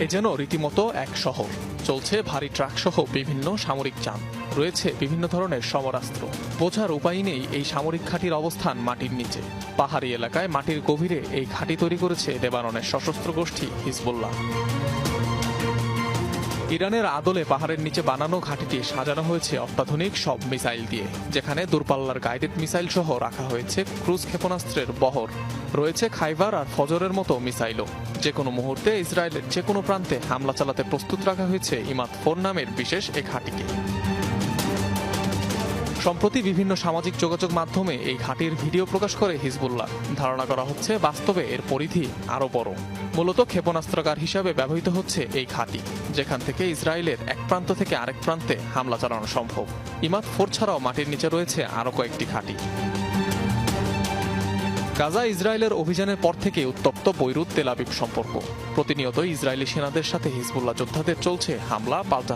এ যেন রীতিমতো এক শহর। চলছে ভারী ট্রাক সহ বিভিন্ন সামরিক যান, রয়েছে বিভিন্ন ধরনের সমরাস্ত্র। বোঝার উপায় নেই এই সামরিক ঘাঁটির অবস্থান মাটির নিচে। পাহাড়ি এলাকায় মাটির গভীরে এই ঘাঁটি তৈরি করেছে লেবাননের সশস্ত্র গোষ্ঠী হিজবুল্লাহ। ইরানের আদলে পাহাড়ের নিচে বানানো ঘাঁটিটি সাজানো হয়েছে অত্যাধুনিক সব মিসাইল দিয়ে, যেখানে দূরপাল্লার গাইডেড মিসাইল সহ রাখা হয়েছে ক্রুজ ক্ষেপণাস্ত্রের বহর। রয়েছে খাইবার আর ফজরের মতো মিসাইলও। যে কোনো মুহূর্তে ইসরায়েলের যে কোনো প্রান্তে হামলা চালাতে প্রস্তুত রাখা হয়েছে ইমাদ-4 নামের বিশেষ এ ঘাঁটিকে। সম্প্রতি বিভিন্ন সামাজিক যোগাযোগ মাধ্যমে এই ঘাঁটির ভিডিও প্রকাশ করে হিজবুল্লাহ। ধারণা করা হচ্ছে বাস্তবে এর পরিধি আরও বড়। মূলত ক্ষেপণাস্ত্রাগার হিসাবে ব্যবহৃত হচ্ছে এই ঘাঁটি, যেখান থেকে ইসরায়েলের এক প্রান্ত থেকে আরেক প্রান্তে হামলা চালানো সম্ভব। ইমাদ-4 ছাড়াও মাটির নিচে রয়েছে আরও কয়েকটি ঘাঁটি। গাজা ইসরায়েলের অভিযানের পর থেকে উত্তপ্ত বৈরুত তেল আবিব সম্পর্ক। প্রতিনিয়ত ইসরায়েলি সেনাদের সাথে হিজবুল্লাহ যোদ্ধাদের চলছে হামলা পাল্টা